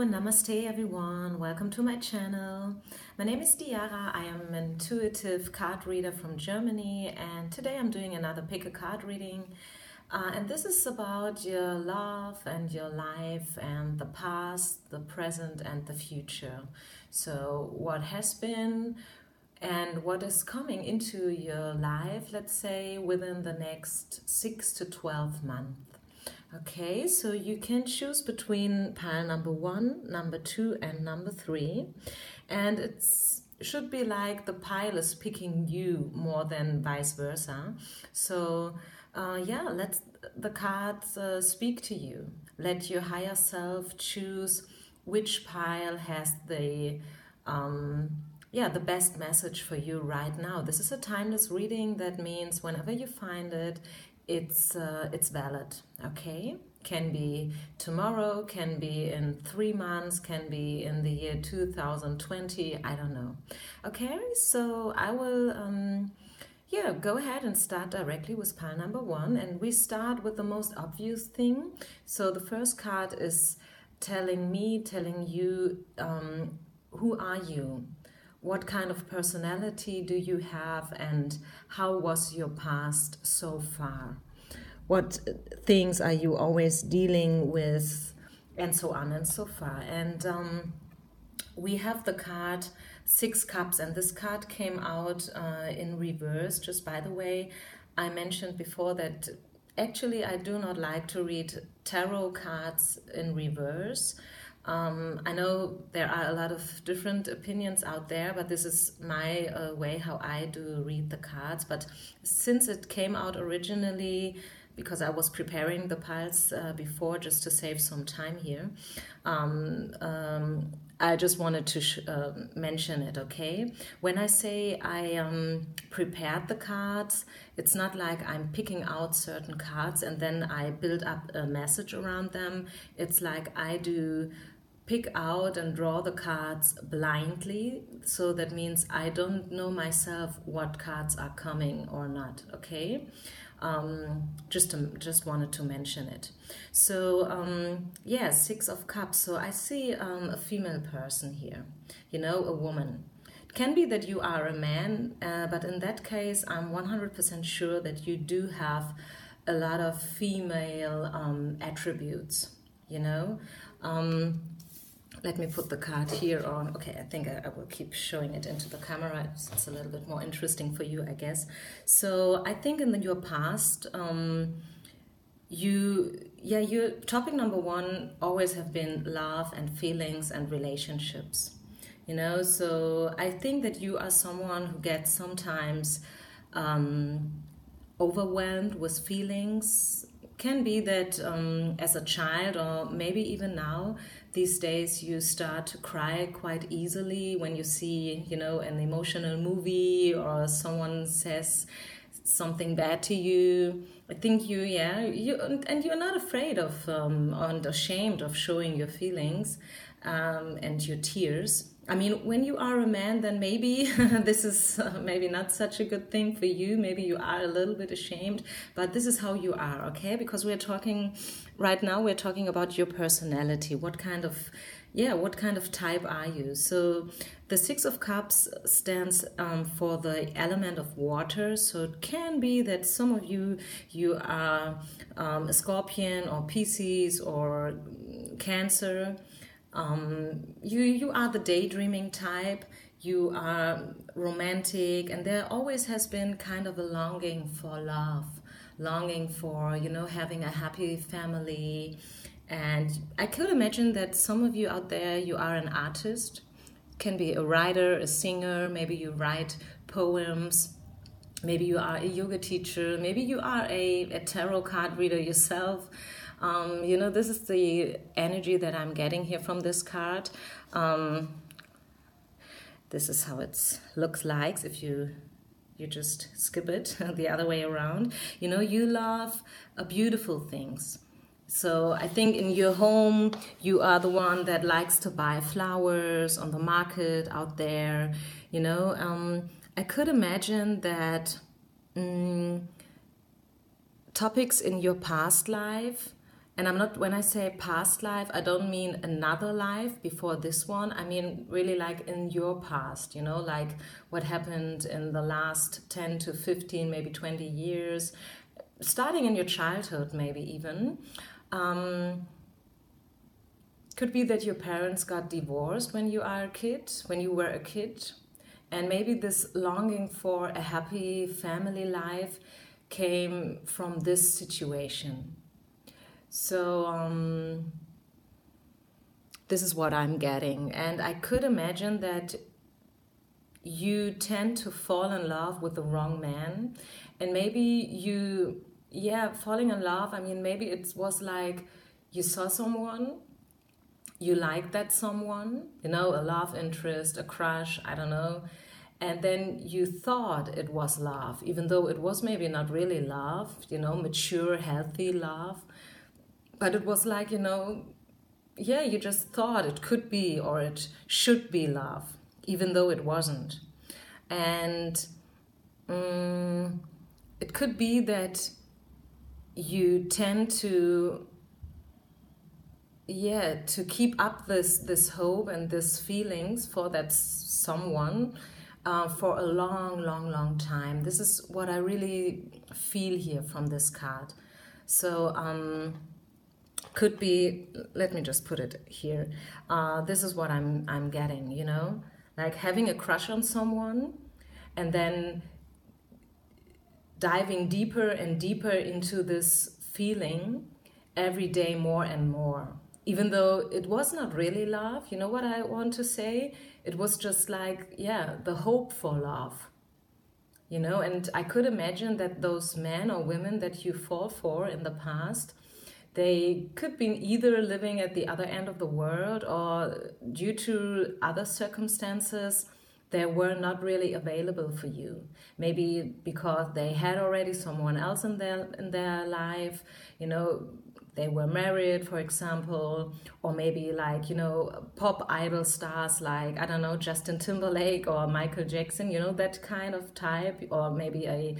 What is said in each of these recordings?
Namaste everyone, welcome to my channel. My name is Diara, I am an intuitive card reader from Germany, and today I'm doing another pick a card reading. And this is about your love and your life and the past, the present and the future. So what has been and what is coming into your life, let's say within the next 6 to 12 months. Okay, so you can choose between pile number 1, number 2 and number 3, and it should be like the pile is picking you more than vice versa. So yeah, let the cards speak to you. Let your higher self choose which pile has the the best message for you right now. This is a timeless reading. That means whenever you find it, it's valid. Okay, can be tomorrow, can be in 3 months, can be in the year 2020, I don't know. Okay, so I will go ahead and start directly with pile number 1, and we start with the most obvious thing. So the first card is telling you, who are you? What kind of personality do you have, and how was your past so far? What things are you always dealing with, and so on and so far. And we have the card 6 Cups, and this card came out in reverse. Just by the way, I mentioned before that actually I do not like to read tarot cards in reverse. I know there are a lot of different opinions out there, but this is my way how I do read the cards. But since it came out originally, because I was preparing the piles before just to save some time here, I just wanted to mention it, okay? When I say I prepared the cards, it's not like I'm picking out certain cards and then I build up a message around them. It's like I do pick out and draw the cards blindly. So that means I don't know myself what cards are coming or not, okay? Just wanted to mention it. So yeah, 6 of Cups. So I see a female person here, you know, a woman. It can be that you are a man, but in that case I'm 100% sure that you do have a lot of female attributes, you know. Let me put the card here on. Okay, I think I will keep showing it into the camera. It's a little bit more interesting for you, I guess. So I think in your past, your topic number 1 always have been love and feelings and relationships. You know, so I think that you are someone who gets sometimes overwhelmed with feelings. Can be that as a child, or maybe even now, these days you start to cry quite easily when you see, you know, an emotional movie or someone says something bad to you. I think you're not afraid of and ashamed of showing your feelings and your tears. I mean, when you are a man, then maybe this is maybe not such a good thing for you. Maybe you are a little bit ashamed, but this is how you are, okay? Because we're talking about your personality. What kind of type are you? So the 6 of Cups stands for the element of water. So it can be that some of you are a Scorpion or Pisces or Cancer. You are the daydreaming type, you are romantic, and there always has been kind of a longing for love, longing for, you know, having a happy family. And I could imagine that some of you out there, you are an artist, can be a writer, a singer, maybe you write poems, maybe you are a yoga teacher, maybe you are a tarot card reader yourself. You know, this is the energy that I'm getting here from this card. This is how it looks like if you just skip it the other way around. You know, you love beautiful things. So I think in your home, you are the one that likes to buy flowers on the market out there. You know, I could imagine that topics in your past life And I'm not, when I say past life, I don't mean another life before this one. I mean really like in your past, you know, like what happened in the last 10 to 15, maybe 20 years, starting in your childhood, maybe even. Could be that your parents got divorced when you are a kid, when you were a kid. And maybe this longing for a happy family life came from this situation. So this is what I'm getting. And I could imagine that you tend to fall in love with the wrong man. And maybe you, yeah, falling in love, I mean, maybe it was like you saw someone, you liked that someone, you know, a love interest, a crush, I don't know. And then you thought it was love, even though it was maybe not really love, you know, mature, healthy love. But it was like, you know, yeah, you just thought it could be or it should be love, even though it wasn't. And it could be that you tend to, yeah, to keep up this hope and this feelings for that someone for a long time. This is what I really feel here from this card. So could be, let me just put it here. This is what I'm getting, you know, like having a crush on someone and then diving deeper and deeper into this feeling every day more and more. Even though it was not really love, you know what I want to say? It was just like, yeah, the hope for love. You know, and I could imagine that those men or women that you fall for in the past, they could be either living at the other end of the world or due to other circumstances, they were not really available for you. Maybe because they had already someone else in their life, you know, they were married, for example, or maybe like, you know, pop idol stars like, I don't know, Justin Timberlake or Michael Jackson, you know, that kind of type, or maybe a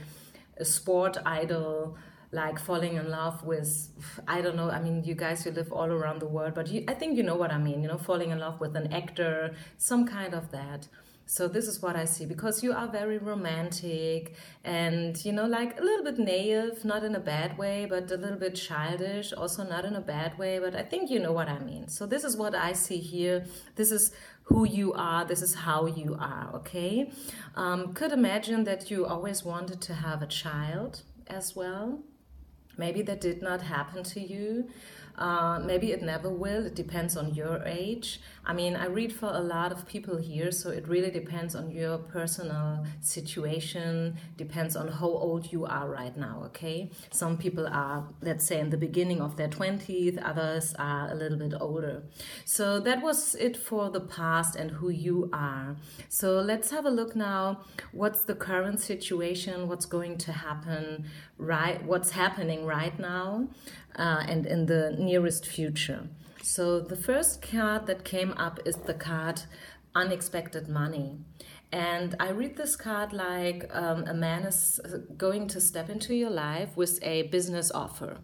sport idol, like falling in love with, I don't know, I mean, you guys, you live all around the world, but I think you know what I mean, you know, falling in love with an actor, some kind of that. So this is what I see, because you are very romantic and, you know, like a little bit naive, not in a bad way, but a little bit childish, also not in a bad way, but I think you know what I mean. So this is what I see here. This is who you are. This is how you are, okay? Could imagine that you always wanted to have a child as well. Maybe that did not happen to you. Maybe it never will. It depends on your age. I mean, I read for a lot of people here, so it really depends on your personal situation, depends on how old you are right now, okay? Some people are, let's say, in the beginning of their 20s, others are a little bit older. So that was it for the past and who you are. So let's have a look now. What's the current situation? What's going to happen, right? What's happening right now and in the nearest future? So the first card that came up is the card Unexpected Money. And I read this card like a man is going to step into your life with a business offer.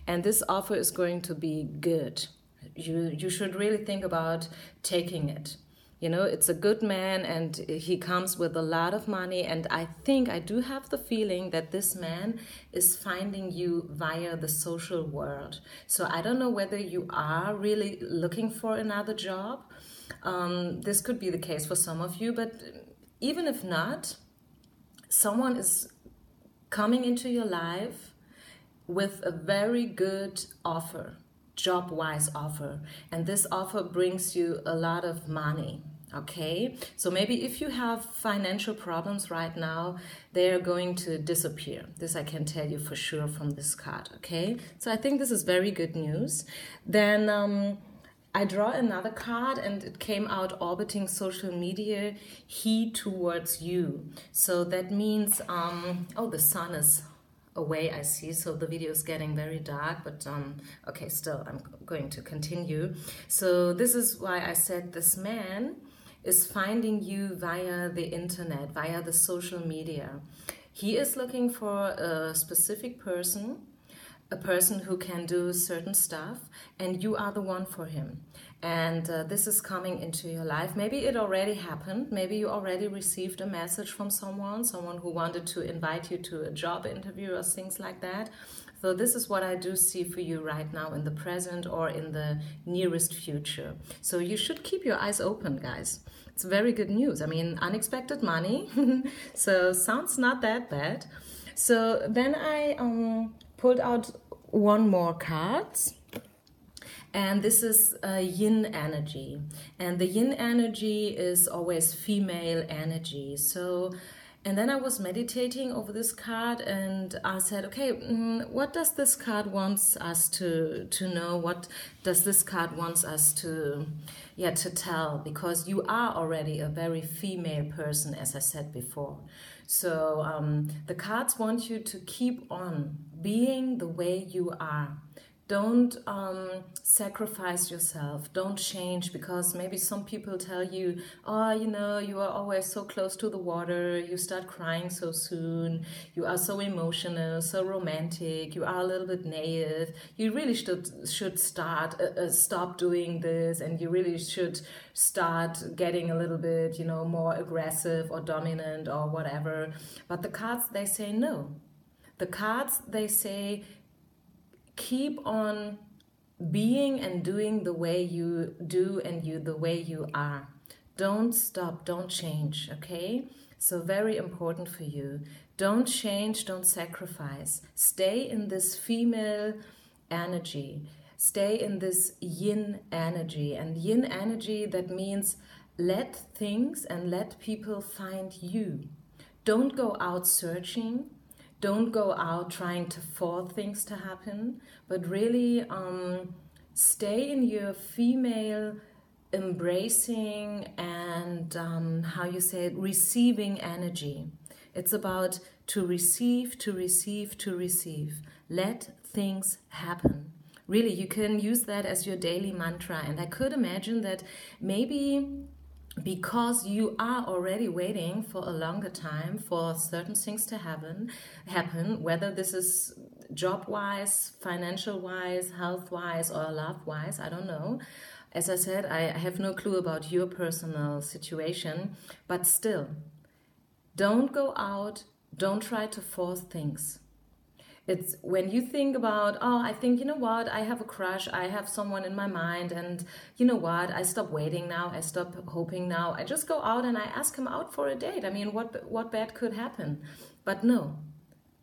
And this offer is going to be good. You should really think about taking it. You know, it's a good man and he comes with a lot of money. And I think I do have the feeling that this man is finding you via the social world. So I don't know whether you are really looking for another job. This could be the case for some of you, but even if not, someone is coming into your life with a very good offer, job-wise offer, and this offer brings you a lot of money. Okay, so maybe if you have financial problems right now, they are going to disappear. This I can tell you for sure from this card. Okay, so I think this is very good news. Then I draw another card and it came out orbiting social media, he towards you. So that means, oh, the sun is away, I see, so the video is getting very dark, but okay, still I'm going to continue. So this is why I said this man is finding you via the internet, via the social media. He is looking for a specific person a person who can do certain stuff, and you are the one for him. And this is coming into your life. Maybe it already happened. Maybe you already received a message from someone who wanted to invite you to a job interview or things like that. So this is what I do see for you right now in the present or in the nearest future. So you should keep your eyes open, guys. It's very good news. I mean, unexpected money. So sounds not that bad. So then I pulled out one more card. And this is yin energy. And the yin energy is always female energy. So, and then I was meditating over this card and I said, okay, what does this card wants us to know? What does this card wants us to tell? Because you are already a very female person, as I said before. So the cards want you to keep on being the way you are. Don't sacrifice yourself. Don't change, because maybe some people tell you, oh, you know, you are always so close to the water. You start crying so soon. You are so emotional, so romantic. You are a little bit naive. You really should stop doing this, and you really should start getting a little bit, you know, more aggressive or dominant or whatever. But the cards, they say no. The cards, they say, keep on being and doing the way you do and the way you are. Don't stop, don't change, okay? So very important for you. Don't change, don't sacrifice. Stay in this female energy. Stay in this yin energy. And yin energy, that means let things and let people find you. Don't go out searching. Don't go out trying to force things to happen, but really stay in your female embracing and receiving energy. It's about to receive, to receive, to receive. Let things happen. Really, you can use that as your daily mantra. And I could imagine that maybe because you are already waiting for a longer time for certain things to happen, whether this is job-wise, financial-wise, health-wise, or love-wise, I don't know. As I said, I have no clue about your personal situation, but still, don't go out, don't try to force things. It's when you think about, oh, I think, you know what, I have a crush, I have someone in my mind, and you know what, I stop waiting now, I stop hoping now, I just go out and I ask him out for a date. I mean, what bad could happen? But no,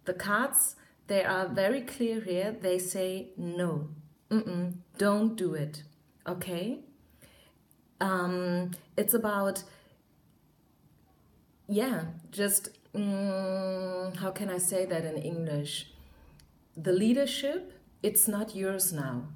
the cards, they are very clear here. They say no, don't do it, okay? It's about, just, how can I say that in English? The leadership, it's not yours now.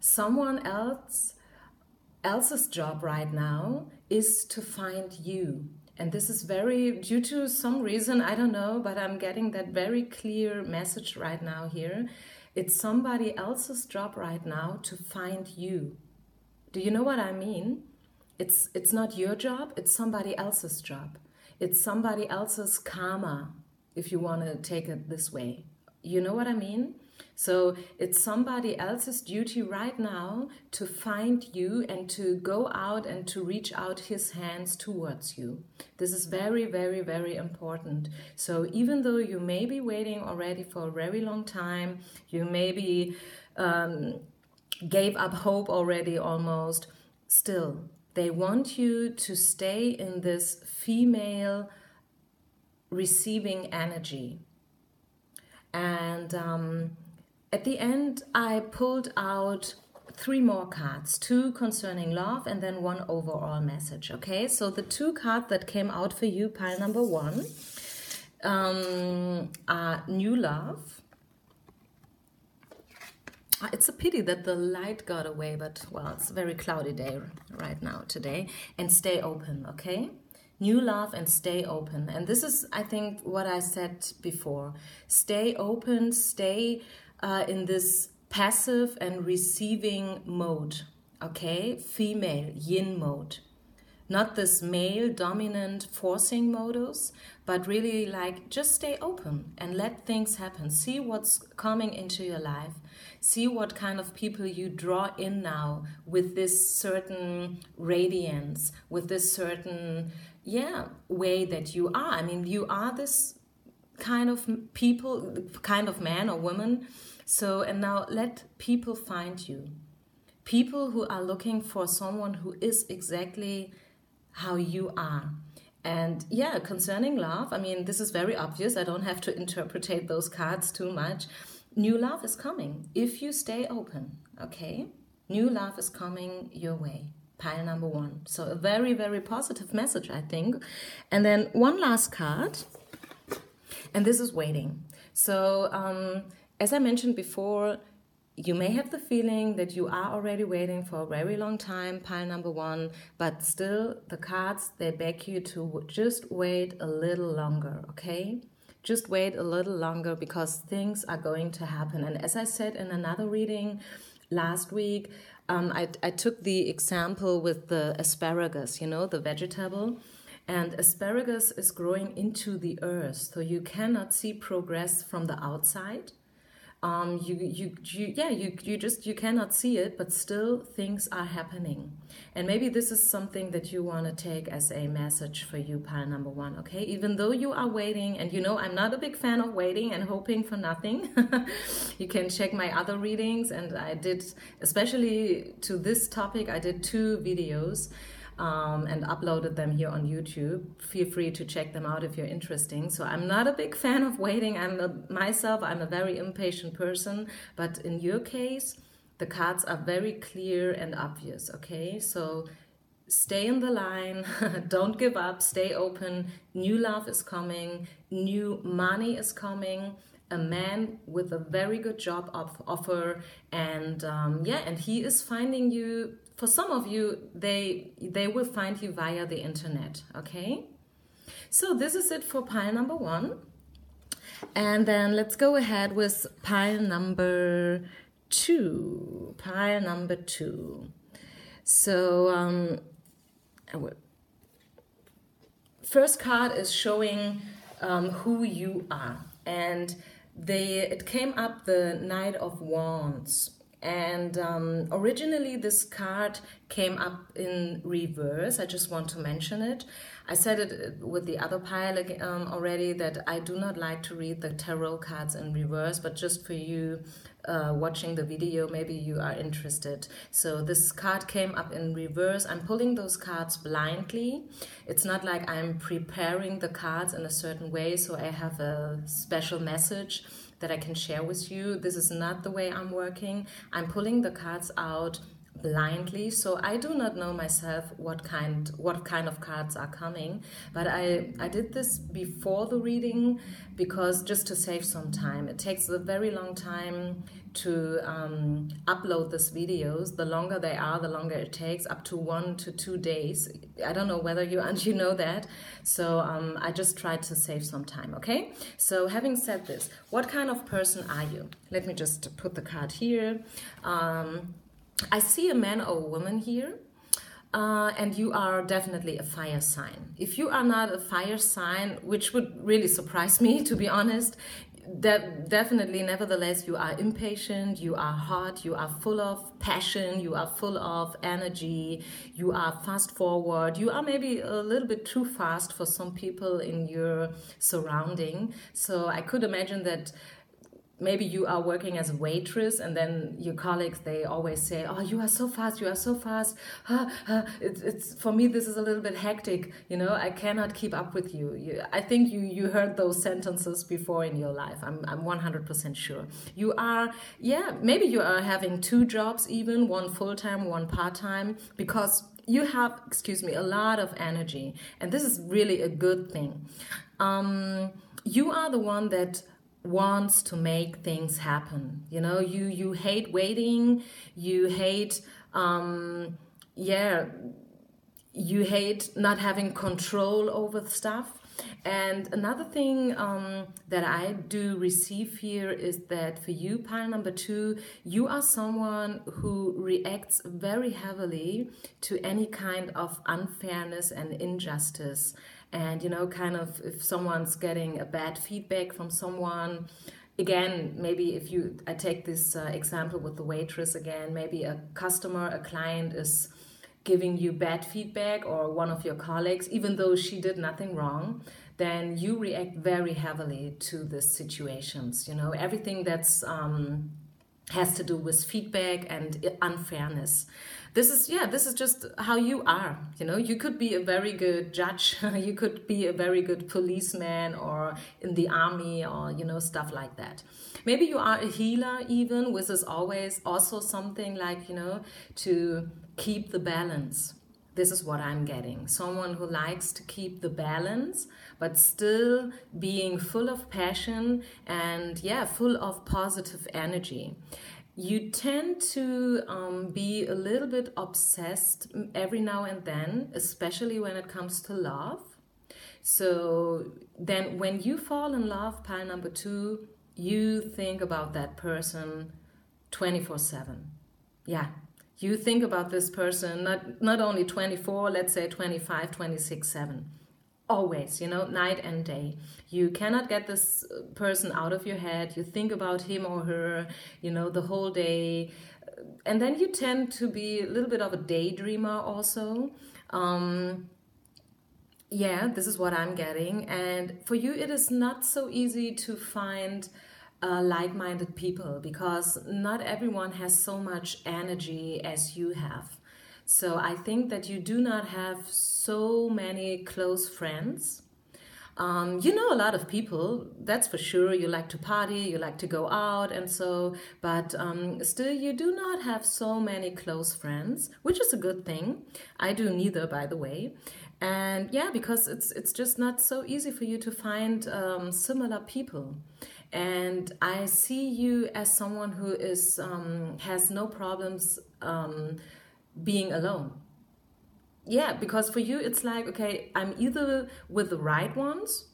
Someone else's job right now is to find you. And this is very, due to some reason, I don't know, but I'm getting that very clear message right now here. It's somebody else's job right now to find you. Do you know what I mean? It's not your job, it's somebody else's job. It's somebody else's karma, if you want to take it this way. You know what I mean? So it's somebody else's duty right now to find you and to go out and to reach out his hands towards you. This is very, very, very important. So even though you may be waiting already for a very long time, you maybe gave up hope already almost, still, they want you to stay in this female receiving energy. And at the end, I pulled out 3 more cards, 2 concerning love and then 1 overall message, okay? So the 2 cards that came out for you, pile number 1, are new love. It's a pity that the light got away, but, well, it's a very cloudy day right now today. And stay open, okay? New love and stay open. And this is, I think, what I said before. Stay open, stay in this passive and receiving mode, okay? Female, yin mode. Not this male dominant forcing modus, but really like just stay open and let things happen. See what's coming into your life. See what kind of people you draw in now with this certain radiance, with this certain, way that you are. I mean, you are this kind of people, kind of man or woman. So, and now let people find you. People who are looking for someone who is exactly how you are. And yeah, concerning love, I mean, this is very obvious. I don't have to interpret those cards too much. New love is coming if you stay open, okay? New love is coming your way. Pile number 1. So a very, very positive message, I think. And then one last card, and this is waiting. So as I mentioned before, you may have the feeling that you are already waiting for a very long time, pile number 1, but still the cards, they beg you to just wait a little longer, okay? Just wait a little longer because things are going to happen. And as I said in another reading last week, I took the example with the asparagus, you know, the vegetable. And asparagus is growing into the earth, so you cannot see progress from the outside. You cannot see it, but still things are happening. And maybe this is something that you want to take as a message for you, pile number 1, okay? Even though you are waiting, and you know I'm not a big fan of waiting and hoping for nothing. You can check my other readings, and I did, especially to this topic, I did 2 videos. And uploaded them here on YouTube. Feel free to check them out if you're interested. So I'm not a big fan of waiting. I'm a very impatient person. But in your case, the cards are very clear and obvious, okay? So stay in the line. Don't give up. Stay open. New love is coming. New money is coming. A man with a very good job offer. And and he is finding you. For some of you, they will find you via the internet, okay? So this is it for pile number 1. And then let's go ahead with pile number 2. Pile number 2. So first card is showing who you are. And it came up the Knight of Wands. And originally this card came up in reverse. I just want to mention it. I said it with the other pile already that I do not like to read the tarot cards in reverse, but just for you watching the video, maybe you are interested. So this card came up in reverse. I'm pulling those cards blindly. It's not like I'm preparing the cards in a certain way, so I have a special message that I can share with you. This is not the way I'm working. I'm pulling the cards out blindly, so I do not know myself what kind of cards are coming, but I did this before the reading because just to save some time. It takes a very long time to upload these videos. The longer they are, the longer it takes, up to 1 to 2 days. I don't know whether you know that, so I just tried to save some time, okay? So having said this, what kind of person are you? Let me just put the card here. I see a man or a woman here, and you are definitely a fire sign. If you are not a fire sign, which would really surprise me, to be honest, definitely, nevertheless, you are impatient, you are hot, you are full of passion, you are full of energy, you are fast forward, you are maybe a little bit too fast for some people in your surrounding. So I could imagine that maybe you are working as a waitress, and then your colleagues, they always say, oh, you are so fast, you are so fast. It's for me, this is a little bit hectic, you know, I cannot keep up with you. I think you heard those sentences before in your life. I'm 100% sure. You are, maybe you are having 2 jobs even, one full-time, one part-time, because you have, a lot of energy, and this is really a good thing. You are the one that wants to make things happen. You know, you hate waiting, you hate you hate not having control over stuff. And another thing that I do receive here is that for you, pile number 2, you are someone who reacts very heavily to any kind of unfairness and injustice. And, you know, kind of if someone's getting a bad feedback from someone, again, maybe if I take this example with the waitress again, maybe a customer, a client is giving you bad feedback, or one of your colleagues, even though she did nothing wrong, then you react very heavily to these situations. You know, everything that's has to do with feedback and unfairness. This is just how you are. You know, you could be a very good judge, you could be a very good policeman, or in the army, or, you know, stuff like that. Maybe you are a healer even, which is always also something like, you know, to keep the balance. This is what I'm getting. Someone who likes to keep the balance, but still being full of passion and, yeah, full of positive energy. You tend to be a little bit obsessed every now and then, especially when it comes to love. So then when you fall in love, pile number 2, you think about that person 24/7. Yeah. You think about this person, not only 24, let's say 25, 26/7. Always, you know, night and day. You cannot get this person out of your head. You think about him or her, you know, the whole day. And then you tend to be a little bit of a daydreamer also. Yeah, this is what I'm getting. And for you, it is not so easy to find like-minded people, because not everyone has so much energy as you have. So I think that you do not have so many close friends. You know a lot of people, that's for sure. You like to party, you like to go out, and so, but still you do not have so many close friends, which is a good thing. I do neither, by the way. And yeah, because it's just not so easy for you to find similar people. And I see you as someone who is has no problems being alone. Yeah, because for you it's like, okay, I'm either with the right ones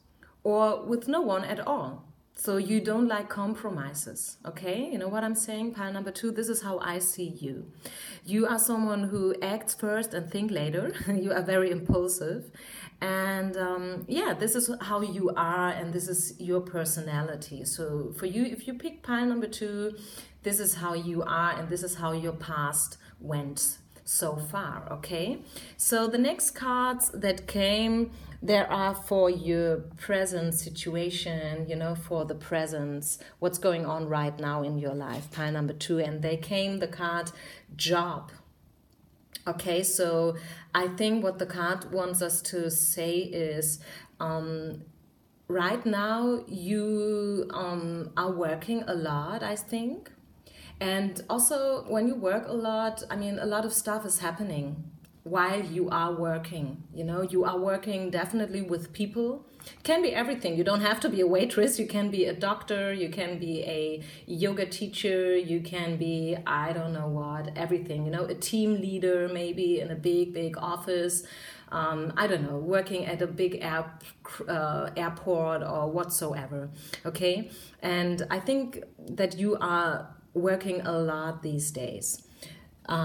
or with no one at all. So you don't like compromises, okay? You know what I'm saying? Pile number 2, this is how I see you. You are someone who acts first and think later. You are very impulsive. And yeah, this is how you are, and this is your personality. So for you, if you pick pile number 2, this is how you are, and this is how your past went so far, okay? So the next cards that came, there are for your present situation, you know, for the presence, what's going on right now in your life, pile number 2, and they came the card job. Okay, so I think what the card wants us to say is right now you are working a lot, I think. And also when you work a lot, I mean, a lot of stuff is happening while you are working. You know, you are working definitely with people. It can be everything. You don't have to be a waitress. You can be a doctor. You can be a yoga teacher. You can be, I don't know what, everything. You know, a team leader maybe in a big office. I don't know, working at a big airport or whatsoever. Okay, and I think that you are working a lot these days.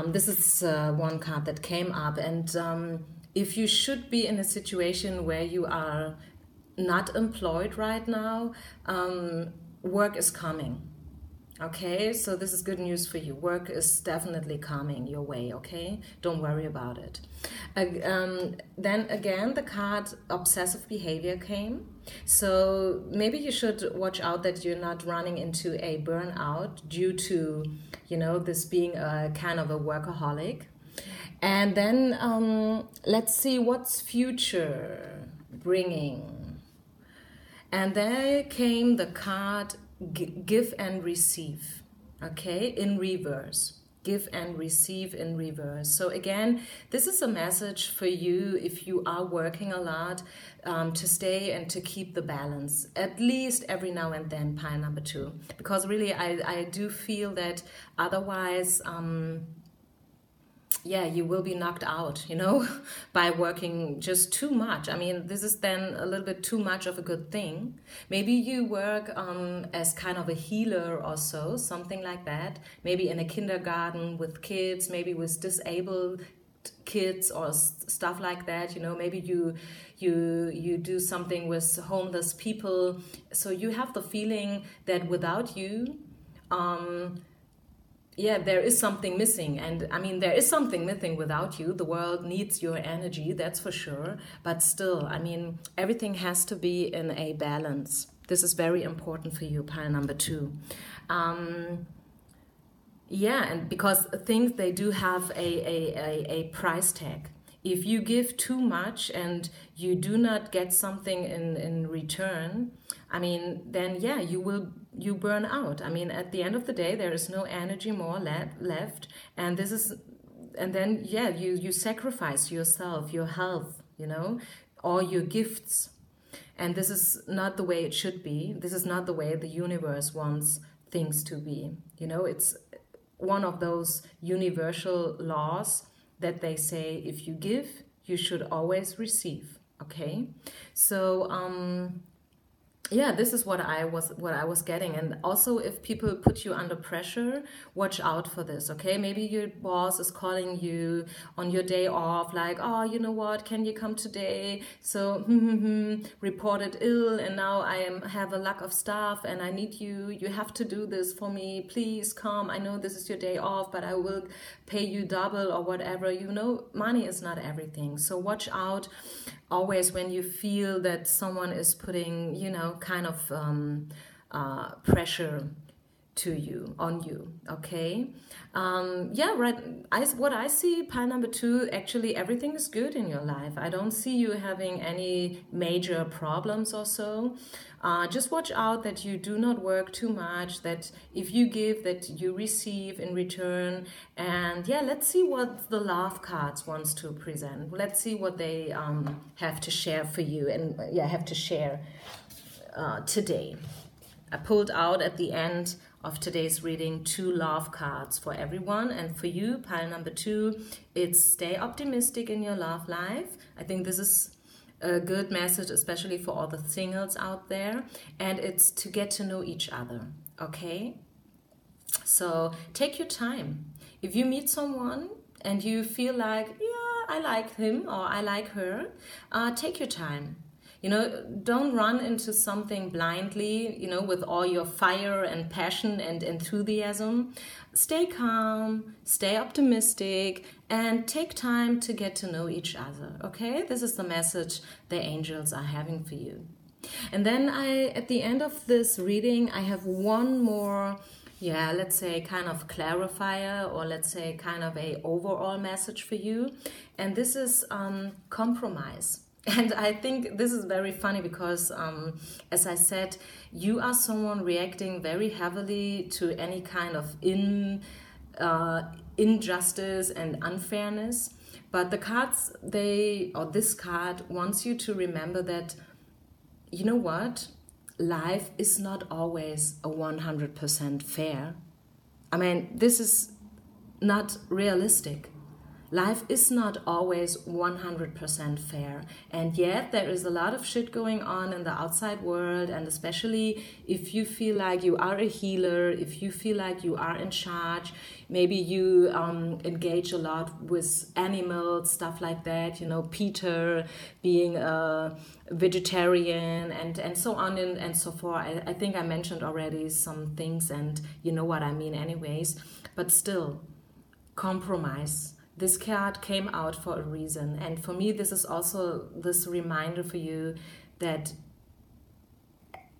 This is one card that came up, and if you should be in a situation where you are not employed right now, work is coming. Okay, so this is good news for you. Work is definitely coming your way, okay? Don't worry about it. Then again, the card obsessive behavior came. So maybe you should watch out that you're not running into a burnout due to, you know, this being a kind of a workaholic. And then let's see what's future bringing. And there came the card give and receive, okay, in reverse. Give and receive in reverse. So again, this is a message for you if you are working a lot, to stay and to keep the balance, at least every now and then, pile number 2. Because really I do feel that otherwise yeah, you will be knocked out, by working just too much. I mean, this is then a little bit too much of a good thing. Maybe you work as kind of a healer or so, something like that. Maybe in a kindergarten with kids, maybe with disabled kids or stuff like that. Maybe you do something with homeless people. So you have the feeling that without you, yeah, there is something missing. And I mean, there is something missing without you. The world needs your energy, that's for sure. But still, I mean, everything has to be in a balance. This is very important for you, pile number 2. Yeah, and because things, they do have a price tag. If you give too much and you do not get something in return, I mean, then yeah, you burn out. I mean, at the end of the day, there is no energy more left, and then yeah, you sacrifice yourself, your health, or your gifts, and this is not the way it should be. This is not the way the universe wants things to be. It's one of those universal laws that they say, if you give, you should always receive. Okay, so yeah, this is what I was getting. And also, if people put you under pressure, watch out for this. Okay, maybe your boss is calling you on your day off, like, oh, you know what, can you come today? So reported ill, and now have a lack of staff, and I need you have to do this for me, please come. I know this is your day off, but I will pay you double or whatever. Money is not everything. So watch out always when you feel that someone is putting, kind of pressure on you. Okay, yeah, right. What I see, pile number 2, actually everything is good in your life. I don't see you having any major problems or so. Just watch out that you do not work too much, that if you give, that you receive in return. And yeah, let's see what the love cards wants to present. Let's see what they have to share for you, and yeah, have to share today. I pulled out at the end of today's reading 2 love cards for everyone, and for you, pile number 2, it's stay optimistic in your love life. I think this is a good message, especially for all the singles out there, and it's to get to know each other. Okay, so take your time. If you meet someone and you feel like, yeah, I like him or I like her, take your time. Don't run into something blindly, with all your fire and passion and enthusiasm. Stay calm, stay optimistic, and take time to get to know each other, okay? This is the message the angels are having for you. And then at the end of this reading, I have one more, yeah, let's say kind of clarifier, or let's say kind of a overall message for you. And this is compromise. And I think this is very funny because, as I said, you are someone reacting very heavily to any kind of injustice and unfairness. But the cards, this card wants you to remember that, you know what? Life is not always a 100% fair. I mean, this is not realistic. Life is not always 100% fair, and yet there is a lot of shit going on in the outside world, and especially if you feel like you are a healer, if you feel like you are in charge, maybe you engage a lot with animals, stuff like that, Peter being a vegetarian and so on and so forth. I think I mentioned already some things, and you know what I mean anyways, but still, compromise. This card came out for a reason, and for me this is also this reminder for you that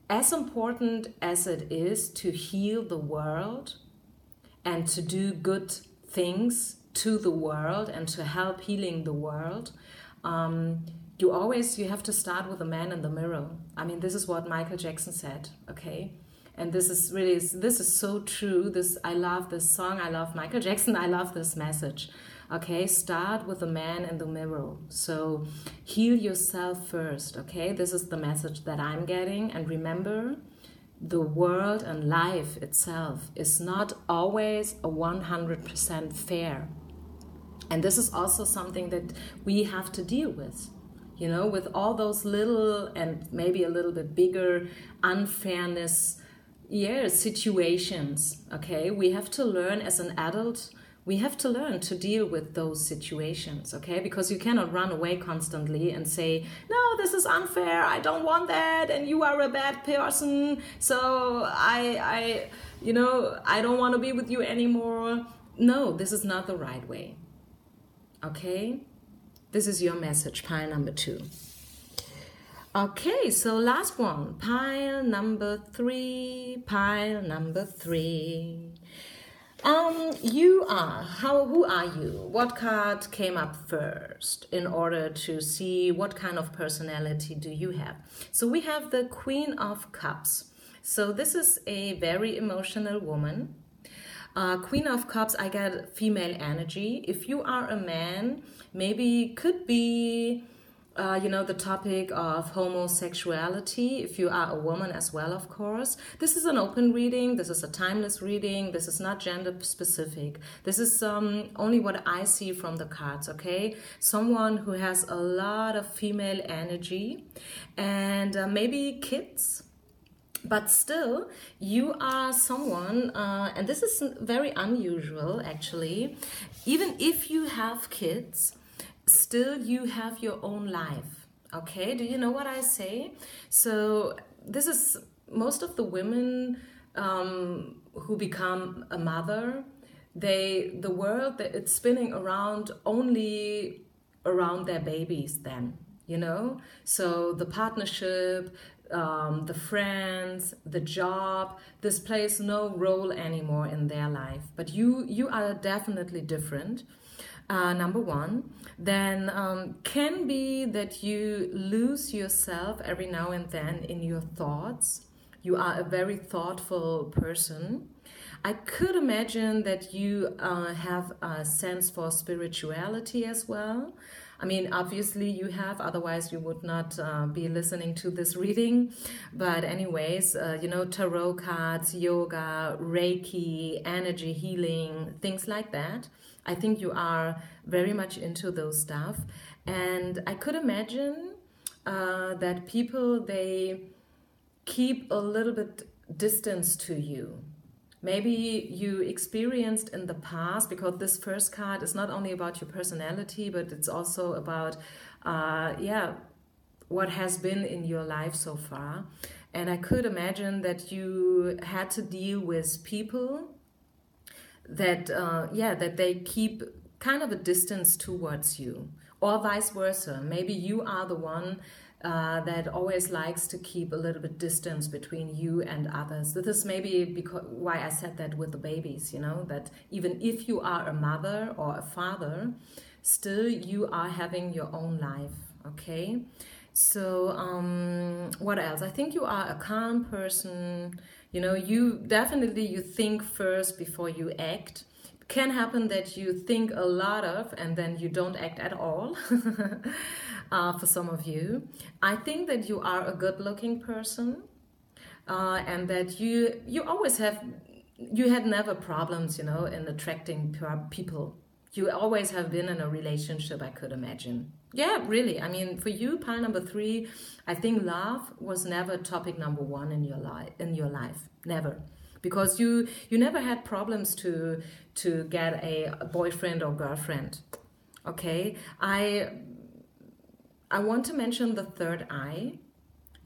as important as it is to heal the world and to do good things to the world and to help healing the world, you have to start with the man in the mirror. I mean, this is what Michael Jackson said, okay? And this is so true. I love this song, I love Michael Jackson, I love this message. Okay, start with the man in the mirror. So heal yourself first, okay? This is the message that I'm getting. And remember, the world and life itself is not always a 100% fair. And this is also something that we have to deal with, you know, with all those little and maybe a little bit bigger unfairness, situations, okay? We have to learn as an adult, we have to learn to deal with those situations, okay? Because you cannot run away constantly and say, no, this is unfair, I don't want that, and you are a bad person, so I don't want to be with you anymore. No, this is not the right way, okay? This is your message, pile number 2. Okay, so last one, pile number 3, who are you? What card came up first in order to see what kind of personality do you have? So we have the Queen of Cups. So this is a very emotional woman. Queen of Cups, I get female energy. If you are a man, maybe could be the topic of homosexuality, if you are a woman as well, of course. This is an open reading, this is a timeless reading, this is not gender specific. This is only what I see from the cards, okay? Someone who has a lot of female energy and maybe kids. But still, you are someone, and this is very unusual actually, even if you have kids, still you have your own life, okay? Do you know what I say? So this is most of the women who become a mother, the world, it's spinning around only around their babies then, you know? So the partnership, the friends, the job, this plays no role anymore in their life. But you are definitely different. Number one, then can be that you lose yourself every now and then in your thoughts. You are a very thoughtful person. I could imagine that you have a sense for spirituality as well. I mean, obviously you have, otherwise you would not be listening to this reading. But anyways, tarot cards, yoga, Reiki, energy healing, things like that. I think you are very much into those stuff. And I could imagine that people, they keep a little bit distance to you. Maybe you experienced in the past, because this first card is not only about your personality, but it's also about, what has been in your life so far. And I could imagine that you had to deal with people that, that they keep kind of a distance towards you, or vice versa. Maybe you are the one that always likes to keep a little bit distance between you and others. This is maybe because why I said that with the babies, that even if you are a mother or a father, still you are having your own life, okay? So what else? I think you are a calm person. You think first before you act. Can happen that you think a lot of and then you don't act at all. For some of you, I think that you are a good-looking person, and that you always had never problems, in attracting people. You always have been in a relationship, I could imagine. Yeah, really. I mean, for you, pile number 3, I think love was never topic number 1 in your life, never. Because you never had problems to get a boyfriend or girlfriend. Okay, I want to mention the third eye.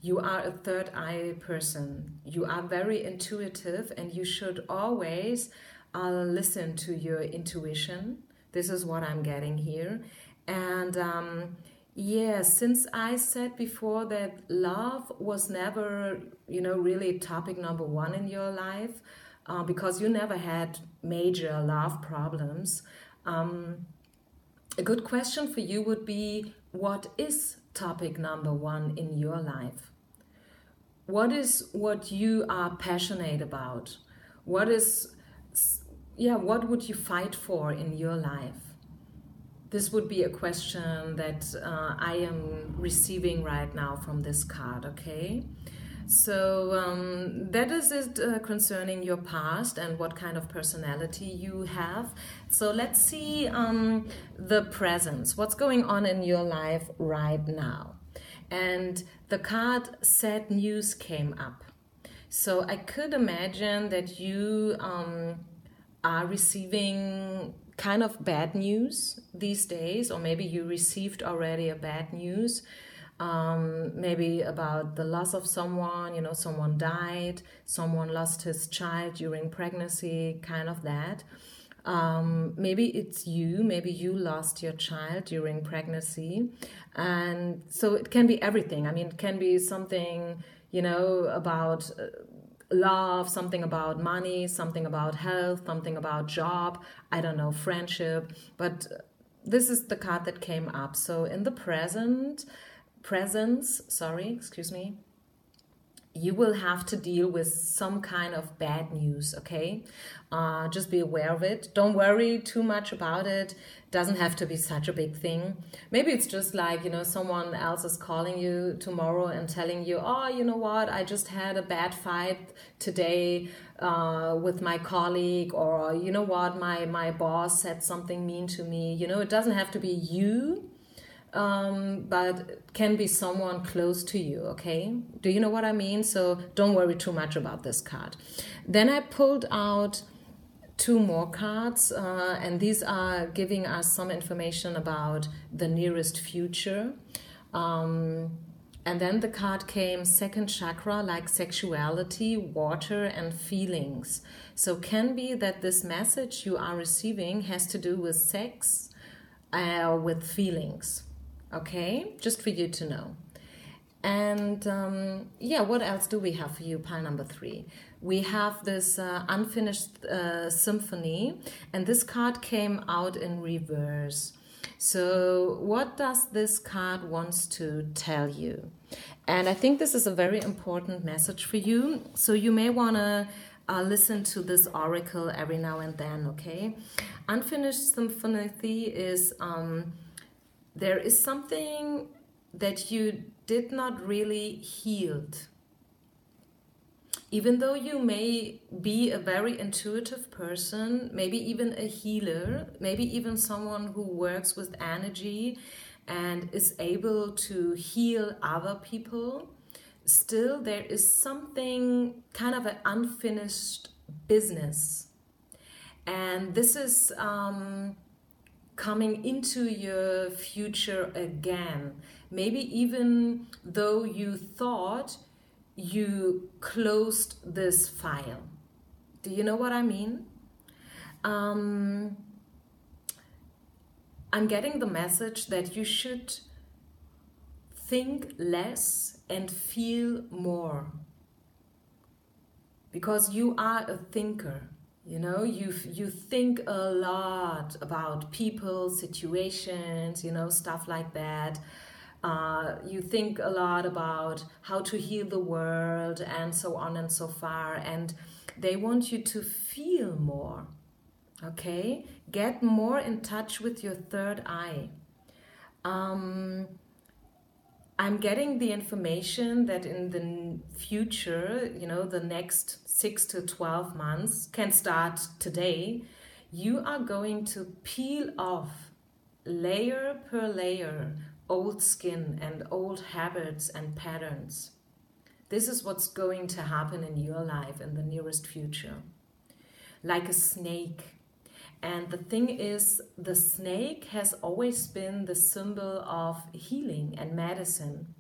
You are a third eye person. You are very intuitive, and you should always listen to your intuition. This is what I'm getting here. And since I said before that love was never, really topic number 1 in your life, because you never had major love problems, a good question for you would be, what is topic number 1 in your life? What is what you are passionate about? What would you fight for in your life? This would be a question that I am receiving right now from this card, okay? So that is it concerning your past and what kind of personality you have. So let's see the presence. What's going on in your life right now? And the card Sad News came up. So I could imagine that you are receiving kind of bad news these days, or maybe you received already a bad news. Maybe about the loss of someone, you know, someone died, someone lost his child during pregnancy, kind of that. Maybe it's you, maybe you lost your child during pregnancy. And so it can be everything. I mean, it can be something, you know, about love, something about money, something about health, something about job, I don't know, friendship. But this is the card that came up. So in the presence, you will have to deal with some kind of bad news, okay? Just be aware of it. Don't worry too much about it. Doesn't have to be such a big thing. Maybe it's just like, you know, someone else is calling you tomorrow and telling you, oh, you know what, I just had a bad fight today with my colleague, or, you know what, my boss said something mean to me. You know, it doesn't have to be you. But it can be someone close to you, okay? Do you know what I mean? So don't worry too much about this card. Then I pulled out two more cards, and these are giving us some information about the nearest future. And then the card came second chakra, like sexuality, water, and feelings. So can be that this message you are receiving has to do with sex, with feelings. Okay, just for you to know. And yeah, what else do we have for you, pile number 3? We have this unfinished symphony, and this card came out in reverse. So what does this card wants to tell you? And I think this is a very important message for you. So you may want to listen to this oracle every now and then, okay? Unfinished symphony is... there is something that you did not really healed. Even though you may be a very intuitive person, maybe even a healer, maybe even someone who works with energy and is able to heal other people, still there is something kind of an unfinished business. And this is... coming into your future again. Maybe even though you thought you closed this file. Do you know what I mean? I'm getting the message that you should think less and feel more. Because you are a thinker. You know, you think a lot about people, situations, you know, stuff like that. You think a lot about how to heal the world and so on and so far. And they want you to feel more, okay? Get more in touch with your third eye. I'm getting the information that in the future, you know, the next 6 to 12 months, can start today, you are going to peel off layer per layer old skin and old habits and patterns. This is what's going to happen in your life in the nearest future. Like a snake. And the thing is, the snake has always been the symbol of healing and medicine.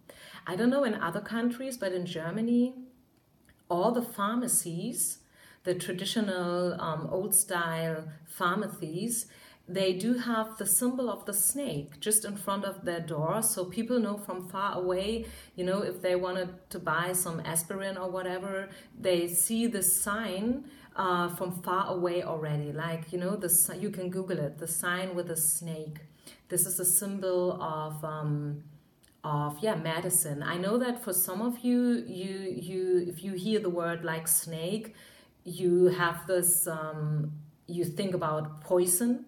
I don't know in other countries, but in Germany, all the pharmacies, the traditional old-style pharmacies, they do have the symbol of the snake just in front of their door, so people know from far away, you know, if they wanted to buy some aspirin or whatever, they see the sign from far away already. Like, you know, you can Google it, the sign with a snake. This is a symbol of medicine. I know that for some of you, if you hear the word like snake, you have this, you think about poison.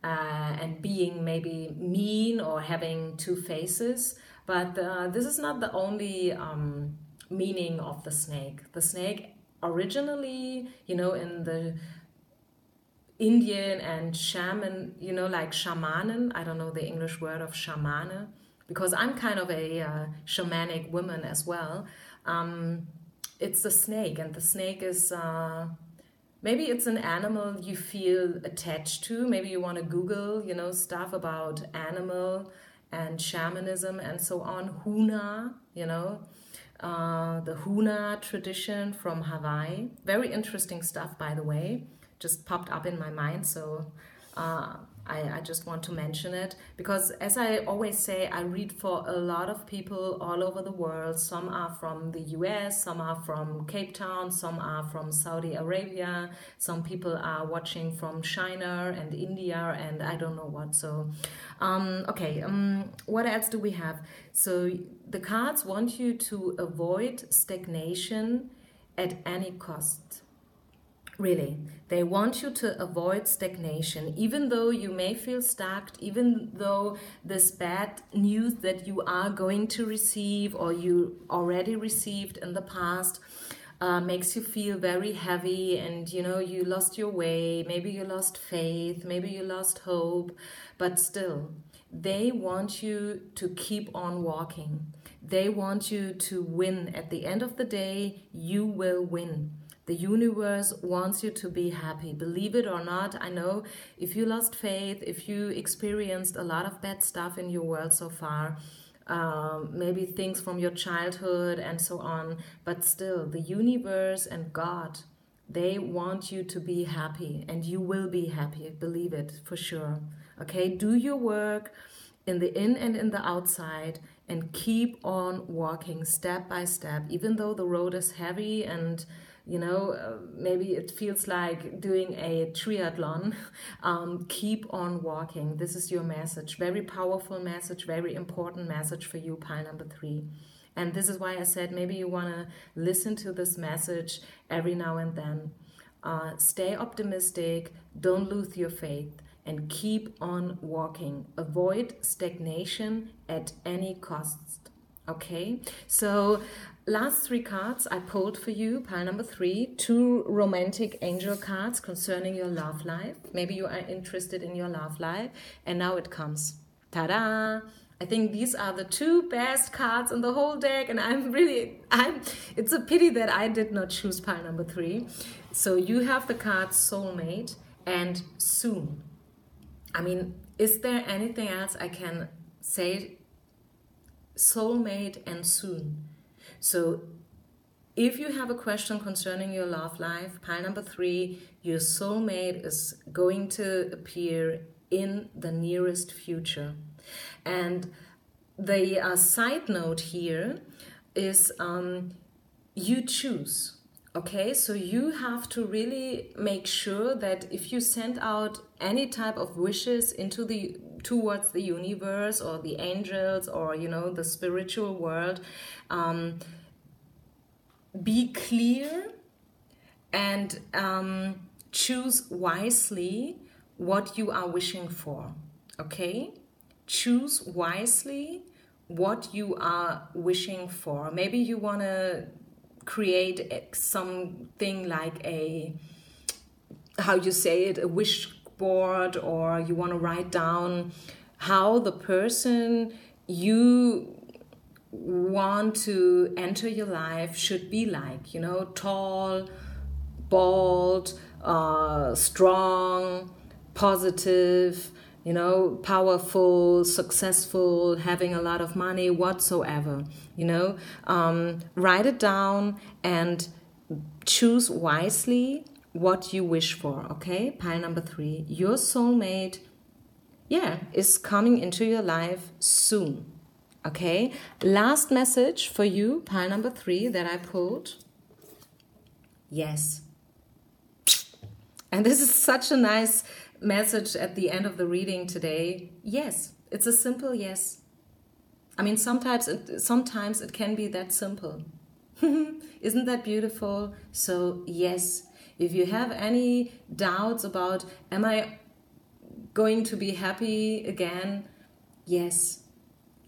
And being maybe mean or having two faces, but this is not the only meaning of the snake. The snake originally, you know, in the Indian and shaman, you know, like shamanen, I don't know the English word of shamane, because I'm kind of a shamanic woman as well. It's the snake, and the snake is maybe it's an animal you feel attached to. Maybe you want to Google, you know, stuff about animal and shamanism and so on. Huna, you know, the Huna tradition from Hawaii. Very interesting stuff, by the way. Just popped up in my mind, so I just want to mention it, because as I always say, I read for a lot of people all over the world. Some are from the US, some are from Cape Town, some are from Saudi Arabia, some people are watching from China and India and I don't know what. So what else do we have? So the cards want you to avoid stagnation at any cost. Really, they want you to avoid stagnation, even though you may feel stuck, even though this bad news that you are going to receive or you already received in the past makes you feel very heavy, and you know, you lost your way, maybe you lost faith, maybe you lost hope, but still, they want you to keep on walking. They want you to win. At the end of the day, you will win. The universe wants you to be happy. Believe it or not, I know if you lost faith, if you experienced a lot of bad stuff in your world so far, maybe things from your childhood and so on, but still, the universe and God, they want you to be happy, and you will be happy. Believe it, for sure. Okay, do your work in the in and in the outside, and keep on walking step by step, even though the road is heavy and you know, maybe it feels like doing a triathlon. Keep on walking. This is your message. Very powerful message, very important message for you, pile number 3. And this is why I said maybe you want to listen to this message every now and then. Stay optimistic, don't lose your faith, and keep on walking. Avoid stagnation at any cost. Okay, so last 3 cards I pulled for you, pile number 3, 2 romantic angel cards concerning your love life. Maybe you are interested in your love life, and now it comes. Ta-da! I think these are the 2 best cards in the whole deck, and it's a pity that I did not choose pile number 3. So you have the cards soulmate and soon. I mean, is there anything else I can say? Soulmate and soon. So if you have a question concerning your love life, pile number 3, your soulmate is going to appear in the nearest future. And the side note here is you choose. Okay, so you have to really make sure that if you send out any type of wishes towards the universe or the angels or, you know, the spiritual world, be clear and choose wisely what you are wishing for. Okay, choose wisely what you are wishing for. Maybe you want to create something like a wish board, or you want to write down how the person you want to enter your life should be like, you know, tall, bald, strong, positive, you know, powerful, successful, having a lot of money, whatsoever, you know. Write it down and choose wisely what you wish for, okay? Pile number 3, your soulmate, is coming into your life soon, okay? Last message for you, pile number 3 that I pulled. Yes. And this is such a nice message at the end of the reading today. Yes, it's a simple yes. I mean, sometimes it can be that simple. Isn't that beautiful? So yes, if you have any doubts about, am I going to be happy again? Yes,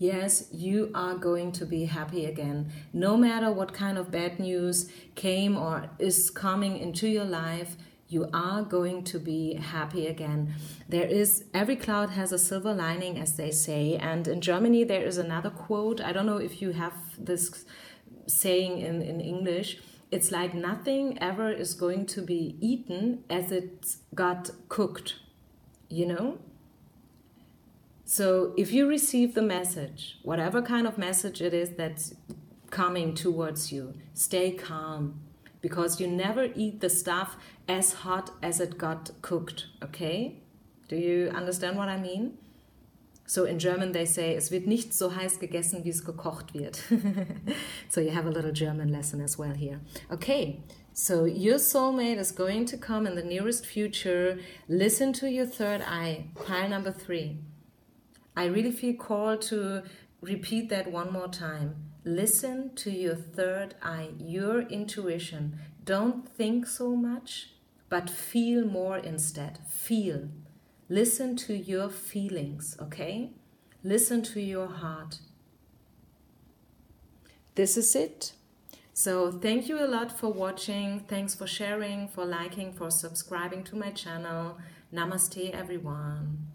Yes, you are going to be happy again. No matter what kind of bad news came or is coming into your life, you are going to be happy again. Every cloud has a silver lining, as they say. And in Germany, there is another quote. I don't know if you have this saying in English. It's like nothing ever is going to be eaten as it got cooked, you know? So if you receive the message, whatever kind of message it is that's coming towards you, stay calm, because you never eat the stuff as hot as it got cooked, okay? Do you understand what I mean? So in German they say, es wird nicht so heiß gegessen, wie es gekocht wird. So you have a little German lesson as well here. Okay, so your soulmate is going to come in the nearest future. Listen to your third eye, pile number 3. I really feel called to repeat that one more time. Listen to your third eye, your intuition. Don't think so much, but feel more instead. Feel. Listen to your feelings, okay? Listen to your heart. This is it. So thank you a lot for watching. Thanks for sharing, for liking, for subscribing to my channel. Namaste, everyone.